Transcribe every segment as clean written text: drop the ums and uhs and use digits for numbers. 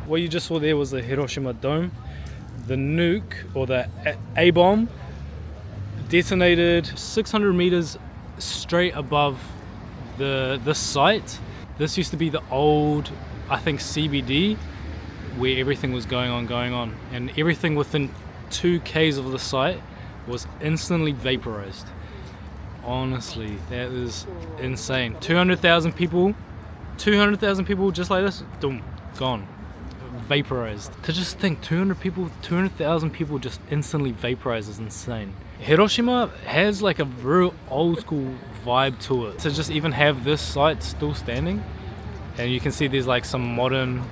What you just saw there was the Hiroshima dome. The nuke, or the A-bomb, detonated 600 meters straight above the site. This used to be the old, I think, CBD, where everything was going on, and everything within 2 k's of the site was instantly vaporized. Honestly, that is insane. 200,000 people just like this, boom, gone, vaporized. To just think 200,000 people just instantly vaporized is insane. Hiroshima has like a real old school vibe to it. To just even have this site still standing, and you can see there's like some modern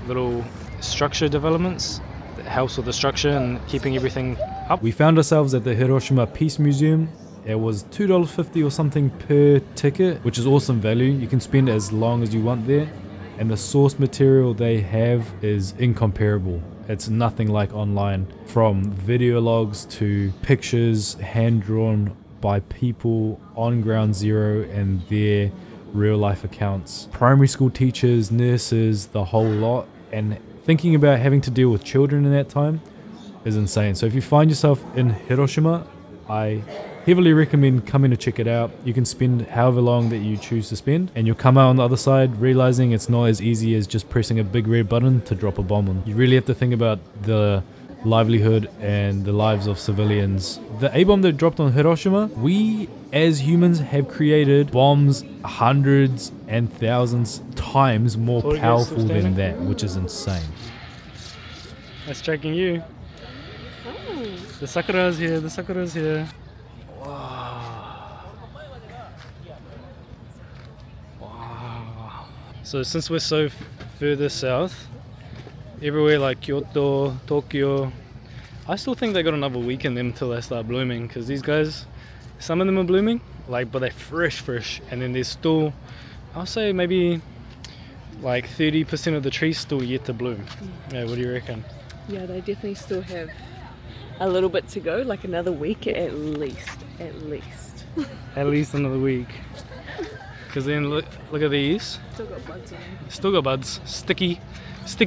little structure developments that helps with the structure and keeping everything up. We found ourselves at the Hiroshima Peace Museum. It was $2.50 or something per ticket, which is awesome value. You can spend as long as you want there, and the source material they have is incomparable. It's nothing like online, from video logs to pictures hand-drawn by people on ground zero and their real-life accounts. Primary school teachers, nurses, the whole lot. And thinking about having to deal with children in that time is insane. So if you find yourself in Hiroshima, I heavily recommend coming to check it out. You can spend however long that you choose to spend, and you'll come out on the other side realizing it's not as easy as just pressing a big red button to drop a bomb on. You really have to think about the livelihood and the lives of civilians. The A-bomb that dropped on Hiroshima, we as humans have created bombs hundreds and thousands times more powerful than that, which is insane. That's tracking you. The sakura's here. Wow. So since we're so further south, everywhere like Kyoto, Tokyo, I still think they got another week in them until they start blooming, because these guys, some of them are blooming, like, but they're fresh, and then there's still, I'll say maybe like 30% of the trees still yet to bloom. Yeah, what do you reckon? Yeah, they definitely still have a little bit to go, like another week at least. At least another week. Because then look at these. Still got buds on them. Still got buds, sticky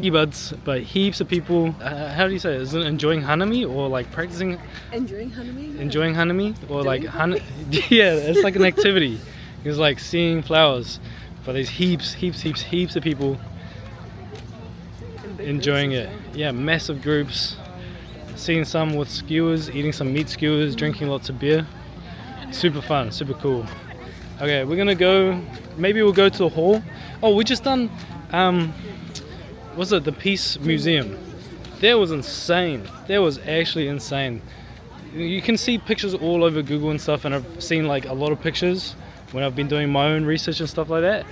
buds, but heaps of people, how do you say it? Is it enjoying hanami, or like practicing? Enjoying hanami? Enjoying hanami, or like yeah, it's like an activity. It's like seeing flowers, but there's heaps of people enjoying it. Yeah, massive groups. Seeing some with skewers, eating some meat skewers, drinking lots of beer. Super fun, super cool. Okay, we're gonna go, maybe we'll go to the hall. Oh, we just done, was it the Peace Museum? That was insane. That was actually insane. You can see pictures all over Google and stuff, and I've seen like a lot of pictures when I've been doing my own research and stuff like that.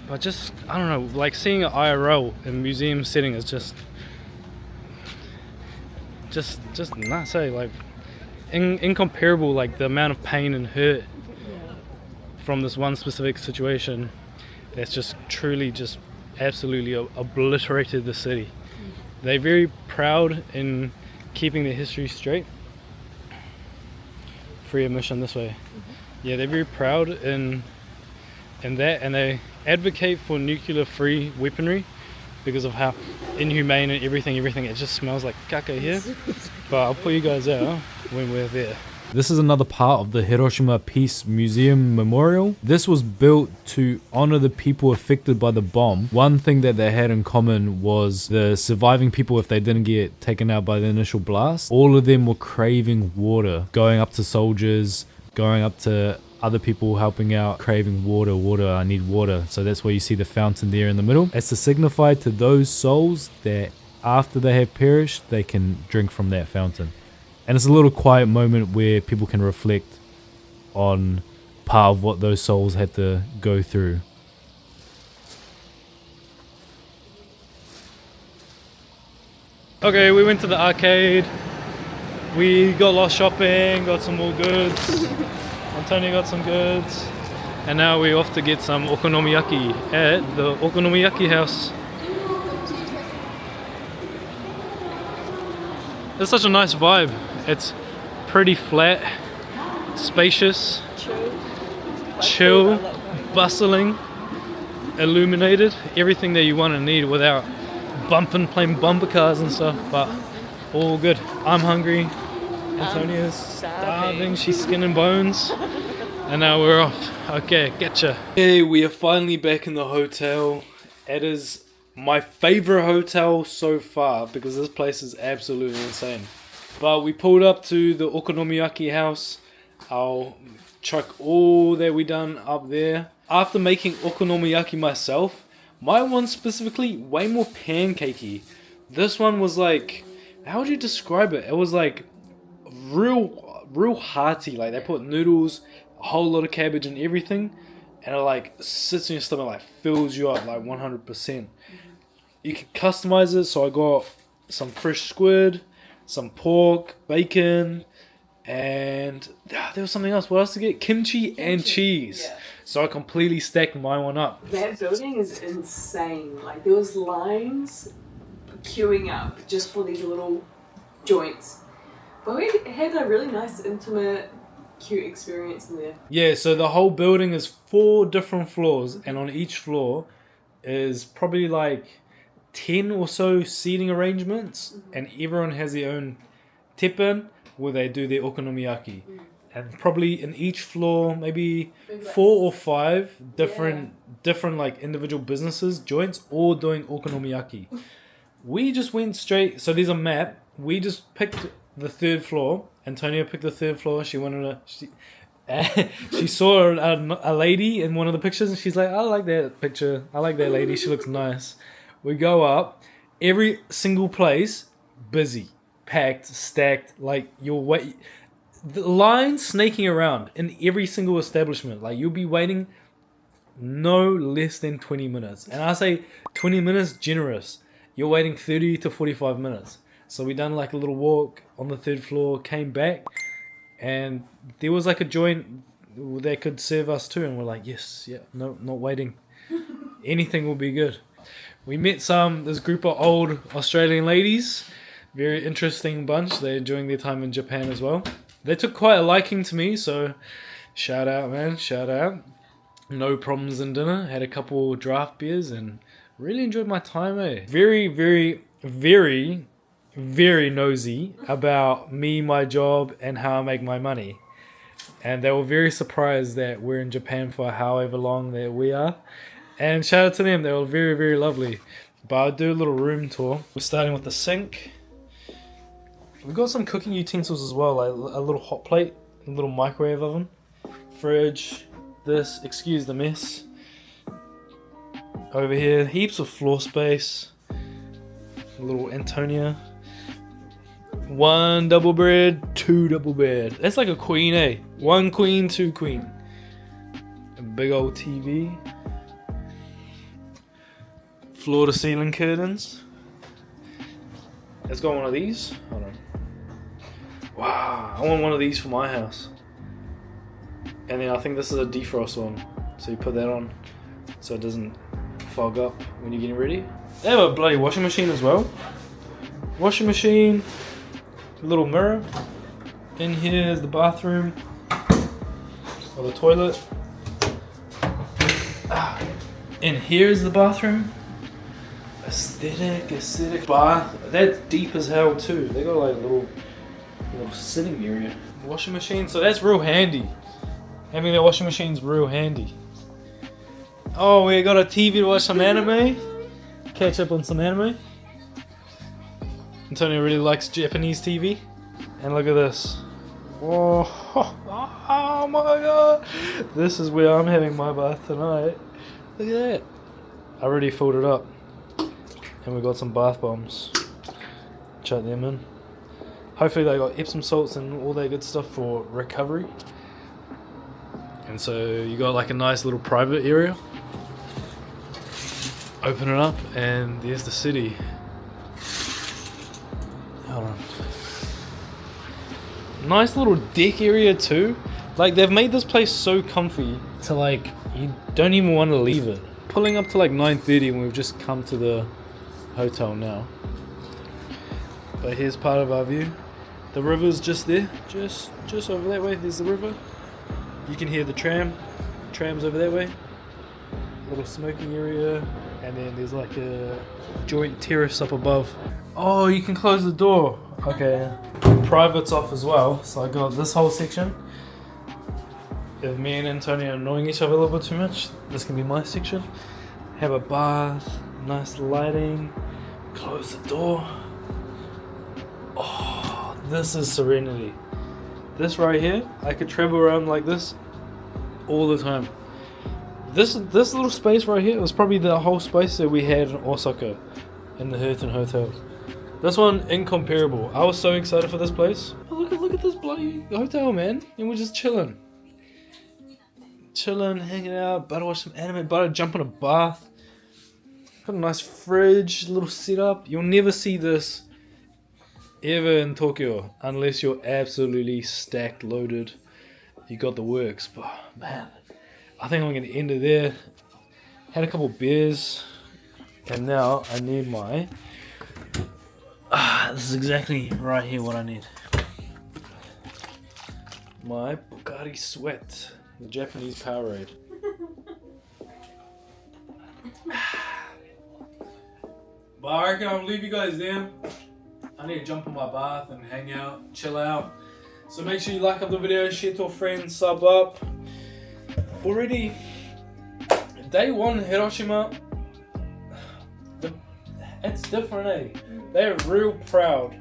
But just, I don't know, like seeing an IRL in a museum setting is just nuts, eh? Like incomparable, like the amount of pain and hurt from this one specific situation that's just truly just absolutely obliterated the city. They're very proud in keeping their history straight. Free admission this way. Yeah, they're very proud in that, and they advocate for nuclear free weaponry because of how inhumane and everything, it just smells like caca here. But I'll put you guys out when we're there. This is another part of the Hiroshima Peace Museum Memorial. This was built to honor the people affected by the bomb. One thing that they had in common was the surviving people, if they didn't get taken out by the initial blast. All of them were craving water, going up to soldiers, going up to other people helping out, craving water, I need water. So that's why you see the fountain there in the middle. It's to signify to those souls that after they have perished, they can drink from that fountain. And it's a little quiet moment where people can reflect on part of what those souls had to go through. Okay, we went to the arcade. We got lost shopping, got some more goods. Antonio got some goods. And now we're off to get some okonomiyaki at the okonomiyaki house. It's such a nice vibe. It's pretty flat, spacious, chill, bustling, illuminated, everything that you want and need without bumping, playing bumper cars and stuff, but all good. I'm hungry. Antonia's starving. She's skin and bones. And now we're off. Okay, getcha. Hey, we are finally back in the hotel. It is my favorite hotel so far because this place is absolutely insane. But we pulled up to the okonomiyaki house. I'll chuck all that we done up there. After making okonomiyaki myself, my one specifically way more pancakey. This one was like, how would you describe it? It was like real hearty. Like they put noodles, a whole lot of cabbage and everything, and it like sits in your stomach, like fills you up like 100%. You can customize it, so I got some fresh squid, some pork, bacon, and there was something else. What else to get? Kimchi and cheese. Yeah. So I completely stacked my one up. That building is insane. Like there was lines queuing up just for these little joints. But we had a really nice, intimate, cute experience in there. Yeah, so the whole building is 4 different floors, and on each floor is probably like 10 or so seating arrangements, and everyone has their own teppan where they do their okonomiyaki. And probably in each floor, maybe 4 or 5 different like individual businesses, joints, all doing okonomiyaki. We just went straight, so there's a map, we just picked the 3rd floor. Antonia picked the 3rd floor. She wanted to. She saw a lady in one of the pictures, and she's like, "I like that picture. I like that lady. She looks nice." We go up. Every single place busy, packed, stacked. Like you'll wait. The lines snaking around in every single establishment. Like you'll be waiting no less than 20 minutes, and I say 20 minutes generous. You're waiting 30 to 45 minutes. So we done like a little walk on the 3rd floor, came back, and there was like a joint that could serve us too, and we're like, yes, yeah, no, not waiting. Anything will be good. We met this group of old Australian ladies, very interesting bunch. They're enjoying their time in Japan as well. They took quite a liking to me, so shout out, man, shout out. No problems in dinner. Had a couple draft beers and really enjoyed my time, eh? Very, very, very, very nosy about me, my job, and how I make my money. And they were very surprised that we're in Japan for however long that we are. And shout out to them, they were very, very lovely. But I'll do a little room tour. We're starting with the sink. We've got some cooking utensils as well, like a little hot plate, a little microwave oven, fridge, this, excuse the mess. Over here, heaps of floor space. A little Antonia. 1 double bed, 2 double bed. That's like a queen, eh? 1 queen, 2 queen. A big old TV. Floor to ceiling curtains. Let's go on one of these. Hold on. Wow, I want one of these for my house. And then I think this is a defrost one. So you put that on so it doesn't fog up when you're getting ready. They have a bloody washing machine as well. Washing machine. Little mirror. In here is the bathroom or the toilet. In here is the bathroom. Aesthetic bath. That's deep as hell too. They got like a little sitting area. Washing machine. So that's real handy. Having that washing machine's real handy. Oh, we got a TV to watch some anime. Catch up on some anime. Antonio really likes Japanese TV. And look at this. Oh, oh my god. This is where I'm having my bath tonight. Look at that. I already filled it up. And we got some bath bombs. Chuck them in. Hopefully they got Epsom salts and all that good stuff for recovery. And so you got like a nice little private area. Open it up and there's the city. Hold on. Nice little deck area too. Like they've made this place so comfy to like you don't even want to leave it. Pulling up to like 9:30 and we've just come to the hotel now. But here's part of our view. The river's just there, just over that way. There's the river. You can hear the tram. Tram's over that way. little smoking area, and then there's like a joint terrace up above. Oh, you can close the door. Okay. Private's off as well, so I got this whole section. If me and Antonio are annoying each other a little bit too much, this can be my section. Have a bath, nice lighting, close the door. Oh, this is serenity. This right here, I could travel around like this all the time. This little space right here was probably the whole space that we had in Osaka in the Hilton Hotel. This one, incomparable. I was so excited for this place. Oh, look at this bloody hotel, man. And we're just chilling. Hanging out, about to watch some anime, about to jump in a bath. Got a nice fridge, little setup. You'll never see this ever in Tokyo unless you're absolutely stacked, loaded. You got the works, but man, I think I'm gonna end it there. Had a couple beers, and now I need my. This is exactly right here what I need. My Bugatti Sweat, the Japanese Powerade. But I reckon I'll leave you guys there. I need to jump in my bath and hang out, chill out. So make sure you like up the video, share to a friend, sub up. Already, day one Hiroshima, it's different, eh? They're real proud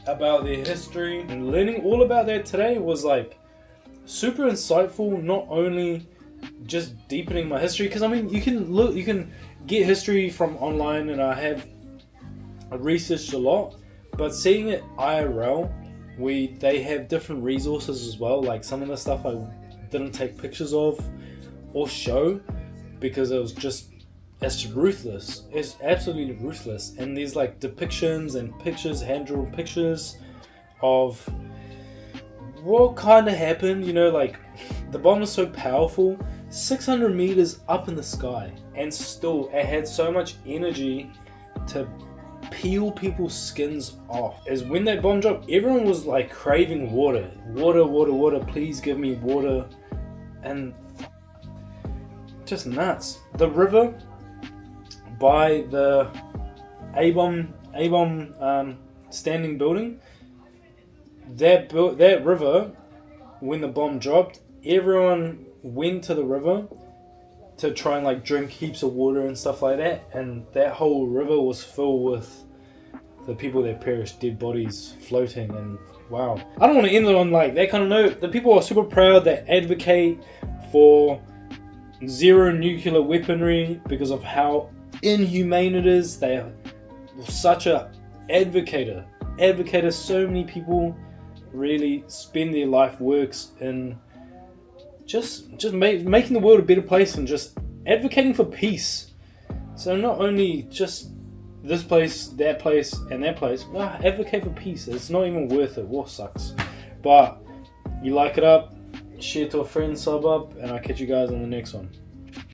about their history, and learning all about that today was like super insightful. Not only just deepening my history, because I mean you can get history from online, and I researched a lot, but seeing it IRL, they have different resources as well. Like some of the stuff I didn't take pictures of or show because it's ruthless. It's absolutely ruthless. And there's like depictions and pictures, hand-drawn pictures of what kind of happened. You know, like the bomb was so powerful, 600 meters up in the sky, and still it had so much energy to peel people's skins off. As when that bomb dropped, everyone was like craving water, please give me water. And just nuts. The river by the A-bomb standing building, that river, when the bomb dropped, everyone went to the river to try and like drink heaps of water and stuff like that, and that whole river was filled with the people that perished, dead bodies floating. And wow, I don't want to end it on like that kind of note. The people are super proud, that advocate for zero nuclear weaponry because of how inhumane it is. They are such a advocator. So many people really spend their life works in just making the world a better place and just advocating for peace. So not only just this place, that place, and that place, advocate for peace. It's not even worth it. War sucks. But you like it up, share to a friend, sub up, and I'll catch you guys on the next one.